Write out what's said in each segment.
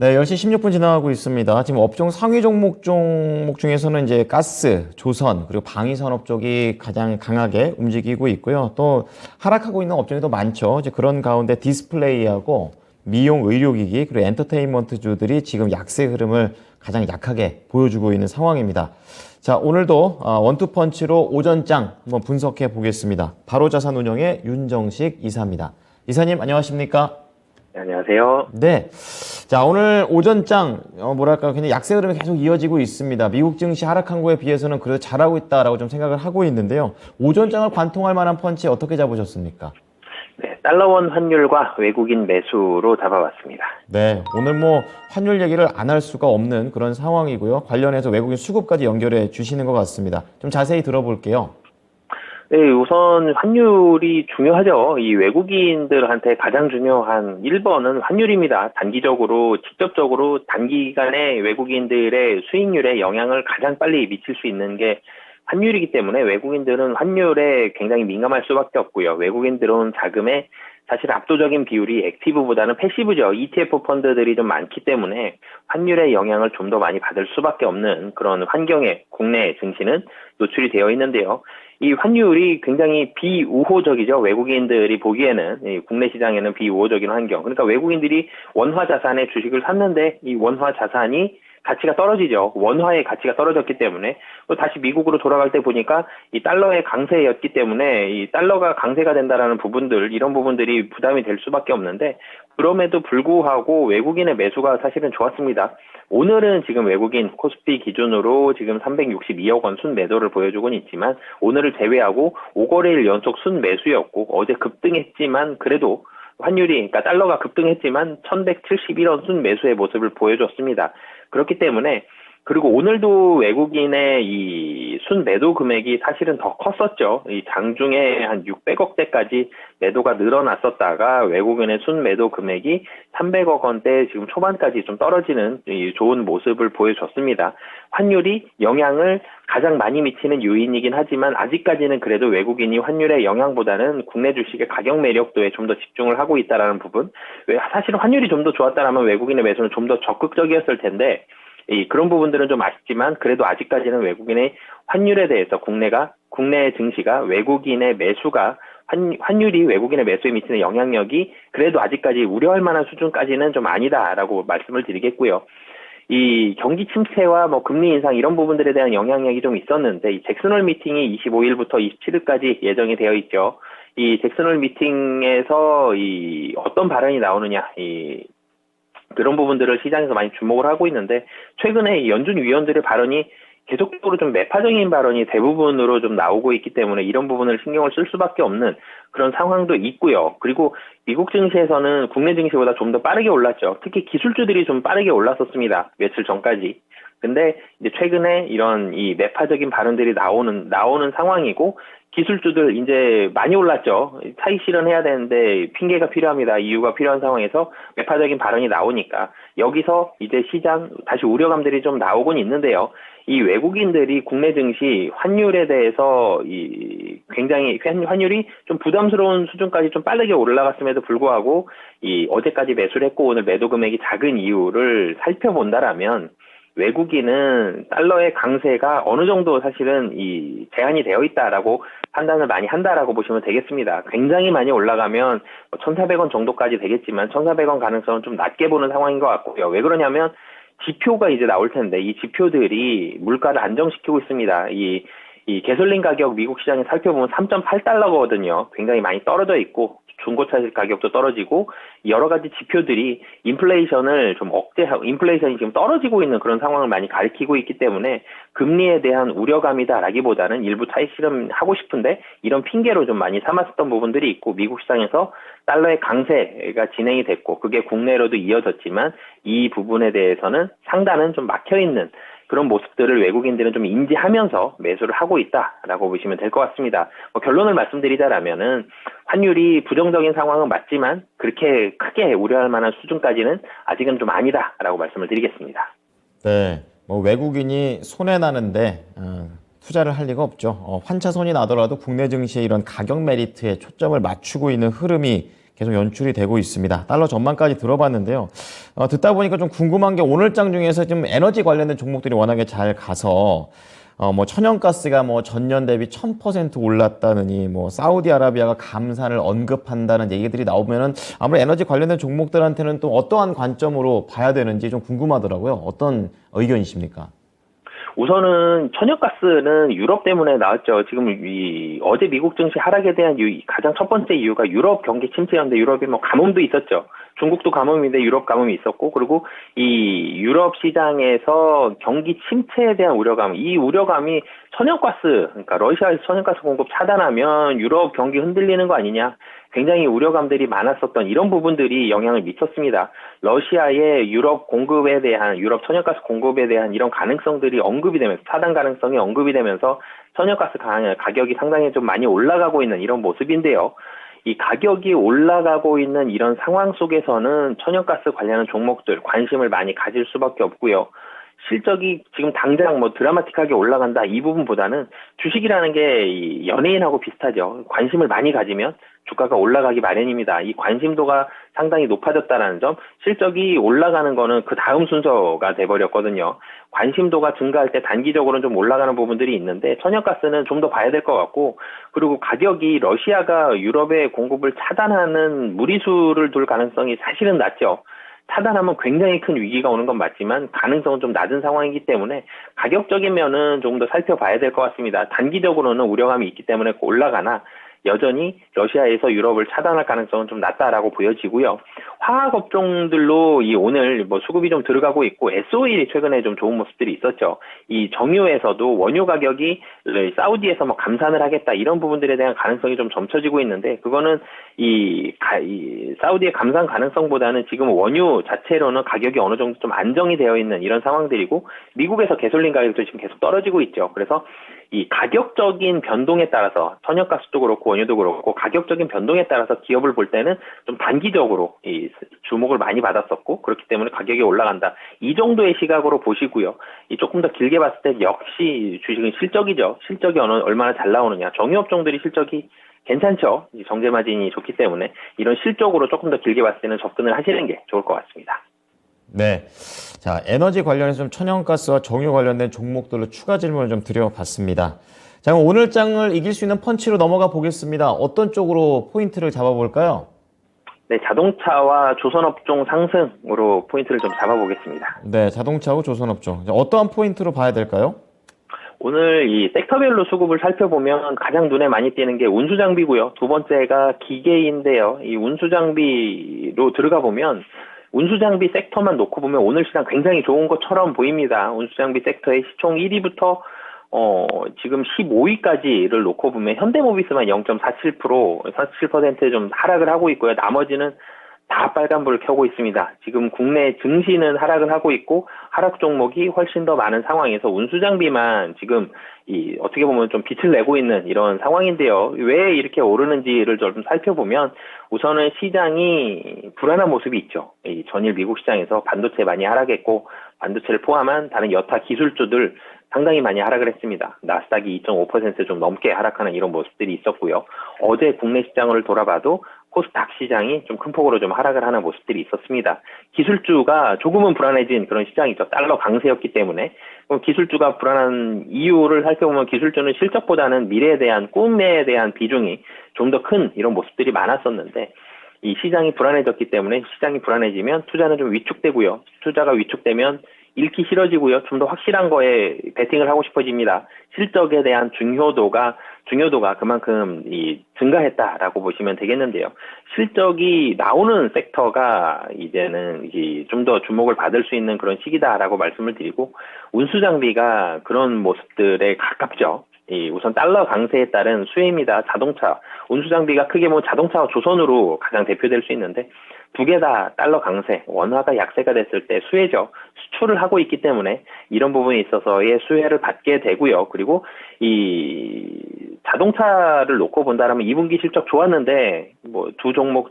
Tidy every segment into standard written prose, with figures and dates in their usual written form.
네, 10시 16분 지나가고 있습니다. 지금 업종 상위 종목 중에서는 이제 가스, 조선, 그리고 방위산업 쪽이 가장 강하게 움직이고 있고요. 또 하락하고 있는 업종이 더 많죠. 이제 그런 가운데 디스플레이하고 미용, 의료기기, 그리고 엔터테인먼트주들이 지금 약세 흐름을 가장 약하게 보여주고 있는 상황입니다. 자, 오늘도 원투펀치로 오전장 한번 분석해 보겠습니다. 바로자산운용의 윤정식 이사입니다. 이사님, 안녕하십니까? 네, 안녕하세요. 네. 자, 오늘 오전장, 뭐랄까, 그냥 약세 흐름이 계속 이어지고 있습니다. 미국 증시 하락한 거에 비해서는 그래도 잘하고 있다라고 좀 생각을 하고 있는데요. 오전장을 관통할 만한 펀치 어떻게 잡으셨습니까? 네, 달러원 환율과 외국인 매수로 잡아봤습니다. 네. 오늘 뭐 환율 얘기를 안 할 수가 없는 그런 상황이고요. 관련해서 외국인 수급까지 연결해 주시는 것 같습니다. 좀 자세히 들어볼게요. 네, 우선 환율이 중요하죠. 이 외국인들한테 가장 중요한 1번은 환율입니다. 단기적으로, 직접적으로 단기간에 외국인들의 수익률에 영향을 가장 빨리 미칠 수 있는 게 환율이기 때문에 외국인들은 환율에 굉장히 민감할 수밖에 없고요. 외국인 들어온 자금의 사실 압도적인 비율이 액티브보다는 패시브죠. ETF 펀드들이 좀 많기 때문에 환율의 영향을 좀 더 많이 받을 수밖에 없는 그런 환경에 국내 증시는 노출이 되어 있는데요. 이 환율이 굉장히 비우호적이죠. 외국인들이 보기에는 국내 시장에는 비우호적인 환경. 그러니까 외국인들이 원화 자산의 주식을 샀는데 이 원화 자산이 가치가 떨어지죠. 원화의 가치가 떨어졌기 때문에 또 다시 미국으로 돌아갈 때 보니까 이 달러의 강세였기 때문에 이 달러가 강세가 된다라는 부분들 이런 부분들이 부담이 될 수밖에 없는데 그럼에도 불구하고 외국인의 매수가 사실은 좋았습니다. 오늘은 지금 외국인 코스피 기준으로 지금 362억 원 순매도를 보여주고는 있지만 오늘을 제외하고 5거래일 연속 순매수였고 어제 급등했지만 그래도 환율이 그러니까 달러가 급등했지만 1171원 순매수의 모습을 보여줬습니다. 그렇기 때문에 그리고 오늘도 외국인의 이 순매도 금액이 사실은 더 컸었죠. 이 장중에 한 600억대까지 매도가 늘어났었다가 외국인의 순매도 금액이 300억 원대 지금 초반까지 좀 떨어지는 이 좋은 모습을 보여줬습니다. 환율이 영향을 가장 많이 미치는 요인이긴 하지만 아직까지는 그래도 외국인이 환율의 영향보다는 국내 주식의 가격 매력도에 좀 더 집중을 하고 있다라는 부분. 사실은 환율이 좀 더 좋았다라면 외국인의 매수는 좀 더 적극적이었을 텐데 그런 부분들은 좀 아쉽지만 그래도 아직까지는 외국인의 환율에 대해서 국내 증시가 외국인의 매수가 환율이 외국인의 매수에 미치는 영향력이 그래도 아직까지 우려할 만한 수준까지는 좀 아니다라고 말씀을 드리겠고요. 이 경기 침체와 뭐 금리 인상 이런 부분들에 대한 영향력이 좀 있었는데 이 잭슨홀 미팅이 25일부터 27일까지 예정이 되어 있죠. 이 잭슨홀 미팅에서 이 어떤 발언이 나오느냐 그런 부분들을 시장에서 많이 주목을 하고 있는데 최근에 연준 위원들의 발언이 계속적으로 좀 매파적인 발언이 대부분으로 좀 나오고 있기 때문에 이런 부분을 신경을 쓸 수밖에 없는 그런 상황도 있고요. 그리고 미국 증시에서는 국내 증시보다 좀 더 빠르게 올랐죠. 특히 기술주들이 좀 빠르게 올랐었습니다. 며칠 전까지. 근데 이제 최근에 이런 이 매파적인 발언들이 나오는 상황이고 기술주들 이제 많이 올랐죠. 차익 실현해야 되는데 핑계가 필요합니다. 이유가 필요한 상황에서 매파적인 발언이 나오니까 여기서 이제 시장 다시 우려감들이 좀 나오곤 있는데요. 이 외국인들이 국내 증시 환율에 대해서 굉장히 환율이 좀 부담스러운 수준까지 좀 빠르게 올라갔음에도 불구하고 어제까지 매수를 했고 오늘 매도 금액이 작은 이유를 살펴본다라면 외국인은 달러의 강세가 어느 정도 사실은 제한이 되어 있다라고 판단을 많이 한다라고 보시면 되겠습니다. 굉장히 많이 올라가면 1,400원 정도까지 되겠지만 1,400원 가능성은 좀 낮게 보는 상황인 것 같고요. 왜 그러냐면 지표가 이제 나올 텐데 이 지표들이 물가를 안정시키고 있습니다. 이 개솔린 가격 미국 시장에 살펴보면 3.8달러거든요. 굉장히 많이 떨어져 있고 중고차 가격도 떨어지고 여러 가지 지표들이 인플레이션을 좀 억제하고 인플레이션이 지금 떨어지고 있는 그런 상황을 많이 가리키고 있기 때문에 금리에 대한 우려감이다라기보다는 일부 차익 실현하고 싶은데 이런 핑계로 좀 많이 삼았었던 부분들이 있고 미국 시장에서 달러의 강세가 진행이 됐고 그게 국내로도 이어졌지만 이 부분에 대해서는 상단은 좀 막혀있는 그런 모습들을 외국인들은 좀 인지하면서 매수를 하고 있다라고 보시면 될 것 같습니다. 결론을 말씀드리자라면은 환율이 부정적인 상황은 맞지만 그렇게 크게 우려할 만한 수준까지는 아직은 좀 아니다라고 말씀을 드리겠습니다. 네, 뭐 외국인이 손해 나는데 투자를 할 리가 없죠. 환차손이 나더라도 국내 증시의 이런 가격 메리트에 초점을 맞추고 있는 흐름이 계속 연출이 되고 있습니다. 달러 전망까지 들어봤는데요. 듣다 보니까 좀 궁금한 게 오늘장 중에서 좀 에너지 관련된 종목들이 워낙에 잘 가서 뭐 천연가스가 뭐 전년 대비 1000% 올랐다느니 뭐 사우디아라비아가 감산을 언급한다는 얘기들이 나오면은 아무래도 에너지 관련된 종목들한테는 또 어떠한 관점으로 봐야 되는지 좀 궁금하더라고요. 어떤 의견이십니까? 우선은 천연가스는 유럽 때문에 나왔죠. 지금 어제 미국 증시 하락에 대한 가장 첫 번째 이유가 유럽 경기 침체였는데 유럽이 뭐 가뭄도 있었죠. 중국도 가뭄인데 유럽 가뭄이 있었고, 그리고 이 유럽 시장에서 경기 침체에 대한 우려감, 이 우려감이 천연가스, 그러니까 러시아에서 천연가스 공급 차단하면 유럽 경기 흔들리는 거 아니냐, 굉장히 우려감들이 많았었던 이런 부분들이 영향을 미쳤습니다. 러시아의 유럽 공급에 대한, 유럽 천연가스 공급에 대한 이런 가능성들이 언급이 되면서, 차단 가능성이 언급이 되면서 천연가스 가격이 상당히 좀 많이 올라가고 있는 이런 모습인데요. 이 가격이 올라가고 있는 이런 상황 속에서는 천연가스 관련한 종목들 관심을 많이 가질 수밖에 없고요. 실적이 지금 당장 뭐 드라마틱하게 올라간다 이 부분보다는 주식이라는 게 이 연예인하고 비슷하죠. 관심을 많이 가지면 주가가 올라가기 마련입니다. 이 관심도가 상당히 높아졌다는 점, 실적이 올라가는 거는 그 다음 순서가 돼버렸거든요. 관심도가 증가할 때 단기적으로는 좀 올라가는 부분들이 있는데 천연가스는 좀 더 봐야 될 것 같고, 그리고 가격이 러시아가 유럽의 공급을 차단하는 무리수를 둘 가능성이 사실은 낮죠. 차단하면 굉장히 큰 위기가 오는 건 맞지만 가능성은 좀 낮은 상황이기 때문에 가격적인 면은 조금 더 살펴봐야 될 것 같습니다. 단기적으로는 우려감이 있기 때문에 올라가나 여전히 러시아에서 유럽을 차단할 가능성은 좀 낮다라고 보여지고요. 화학 업종들로 이 오늘 뭐 수급이 좀 들어가고 있고, S-오일이 최근에 좀 좋은 모습들이 있었죠. 이 정유에서도 원유 가격이 사우디에서 뭐 감산을 하겠다 이런 부분들에 대한 가능성이 좀 점쳐지고 있는데, 그거는 이 사우디의 감산 가능성보다는 지금 원유 자체로는 가격이 어느 정도 좀 안정이 되어 있는 이런 상황들이고, 미국에서 가솔린 가격도 지금 계속 떨어지고 있죠. 그래서 이 가격적인 변동에 따라서 천연가스도 그렇고 원유도 그렇고 가격적인 변동에 따라서 기업을 볼 때는 좀 단기적으로 이 주목을 많이 받았었고, 그렇기 때문에 가격이 올라간다 이 정도의 시각으로 보시고요. 이 조금 더 길게 봤을 때 역시 주식은 실적이죠. 실적이 얼마나 잘 나오느냐. 정유업종들이 실적이 괜찮죠. 정제 마진이 좋기 때문에 이런 실적으로 조금 더 길게 봤을 때는 접근을 하시는 게 좋을 것 같습니다. 네. 자, 에너지 관련해서 좀 천연가스와 정유 관련된 종목들로 추가 질문을 좀 드려봤습니다. 자, 그럼 오늘 장을 이길 수 있는 펀치로 넘어가 보겠습니다. 어떤 쪽으로 포인트를 잡아볼까요? 네, 자동차와 조선업종 상승으로 포인트를 좀 잡아보겠습니다. 네, 자동차하고 조선업종. 자, 어떠한 포인트로 봐야 될까요? 오늘 이 섹터별로 수급을 살펴보면 가장 눈에 많이 띄는 게 운수장비고요. 두 번째가 기계인데요. 이 운수장비로 들어가 보면 운수장비 섹터만 놓고 보면 오늘 시장 굉장히 좋은 것처럼 보입니다. 운수장비 섹터의 시총 1위부터 지금 15위까지를 놓고 보면 현대모비스만 0.47%, 47% 좀 하락을 하고 있고요. 나머지는 다 빨간불을 켜고 있습니다. 지금 국내 증시는 하락을 하고 있고 하락 종목이 훨씬 더 많은 상황에서 운수장비만 지금 어떻게 보면 좀 빛을 내고 있는 이런 상황인데요. 왜 이렇게 오르는지를 좀 살펴보면 우선은 시장이 불안한 모습이 있죠. 이 전일 미국 시장에서 반도체 많이 하락했고, 반도체를 포함한 다른 여타 기술주들 상당히 많이 하락을 했습니다. 나스닥이 2.5% 좀 넘게 하락하는 이런 모습들이 있었고요. 어제 국내 시장을 돌아봐도 코스닥 시장이 좀 큰 폭으로 좀 하락을 하는 모습들이 있었습니다. 기술주가 조금은 불안해진 그런 시장이죠. 달러 강세였기 때문에. 그럼 기술주가 불안한 이유를 살펴보면 기술주는 실적보다는 미래에 대한 꿈에 대한 비중이 좀 더 큰 이런 모습들이 많았었는데, 이 시장이 불안해졌기 때문에 시장이 불안해지면 투자는 좀 위축되고요. 투자가 위축되면 잃기 싫어지고요. 좀 더 확실한 거에 베팅을 하고 싶어집니다. 실적에 대한 중요도가 그만큼 증가했다라고 보시면 되겠는데요. 실적이 나오는 섹터가 이제는 좀 더 주목을 받을 수 있는 그런 시기다라고 말씀을 드리고, 운수장비가 그런 모습들에 가깝죠. 우선 달러 강세에 따른 수혜입니다. 자동차, 운수장비가 크게 자동차와 조선으로 가장 대표될 수 있는데, 두 개 다 달러 강세, 원화가 약세가 됐을 때 수혜죠. 수출을 하고 있기 때문에 이런 부분에 있어서의 수혜를 받게 되고요. 그리고 이 자동차를 놓고 본다라면 2분기 실적 좋았는데 두 종목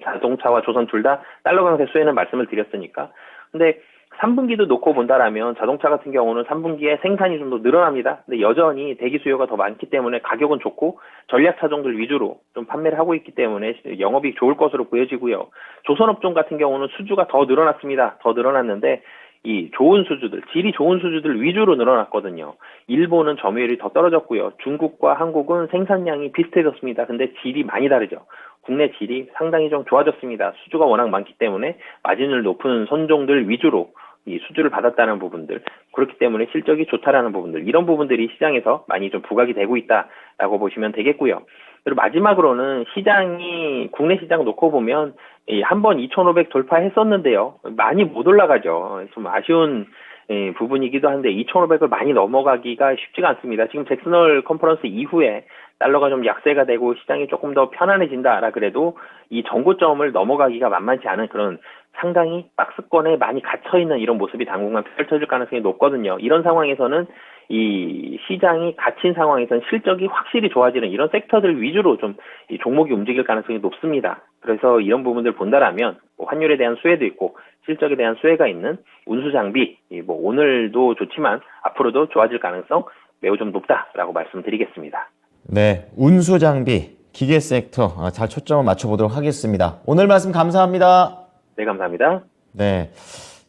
자동차와 조선 둘 다 달러 강세 수혜는 말씀을 드렸으니까. 근데 3분기도 놓고 본다라면 자동차 같은 경우는 3분기에 생산이 좀 더 늘어납니다. 근데 여전히 대기 수요가 더 많기 때문에 가격은 좋고 전략 차종들 위주로 좀 판매를 하고 있기 때문에 영업이익 좋을 것으로 보여지고요. 조선업종 같은 경우는 수주가 더 늘어났습니다. 더 늘어났는데 이 좋은 수주들, 질이 좋은 수주들 위주로 늘어났거든요. 일본은 점유율이 더 떨어졌고요. 중국과 한국은 생산량이 비슷해졌습니다. 근데 질이 많이 다르죠. 국내 질이 상당히 좀 좋아졌습니다. 수주가 워낙 많기 때문에 마진율 높은 선종들 위주로 이 수주를 받았다는 부분들, 그렇기 때문에 실적이 좋다라는 부분들, 이런 부분들이 시장에서 많이 좀 부각이 되고 있다라고 보시면 되겠고요. 그리고 마지막으로는 시장이, 국내 시장 놓고 보면 한번 2,500 돌파했었는데요. 많이 못 올라가죠. 좀 아쉬운 부분이기도 한데 2,500을 많이 넘어가기가 쉽지가 않습니다. 지금 잭슨홀 컨퍼런스 이후에 달러가 좀 약세가 되고 시장이 조금 더 편안해진다라 그래도 이 전고점을 넘어가기가 만만치 않은 그런 상당히 박스권에 많이 갇혀있는 이런 모습이 당분간 펼쳐질 가능성이 높거든요. 이런 상황에서는 이 시장이 갇힌 상황에서는 실적이 확실히 좋아지는 이런 섹터들 위주로 좀 이 종목이 움직일 가능성이 높습니다. 그래서 이런 부분들 본다라면 뭐 환율에 대한 수혜도 있고 실적에 대한 수혜가 있는 운수 장비, 뭐 오늘도 좋지만 앞으로도 좋아질 가능성 매우 좀 높다라고 말씀드리겠습니다. 네, 운수 장비, 기계 섹터 잘 초점을 맞춰보도록 하겠습니다. 오늘 말씀 감사합니다. 네, 감사합니다. 네,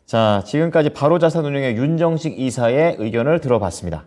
자 지금까지 바로자산운용의 윤정식 이사의 의견을 들어봤습니다.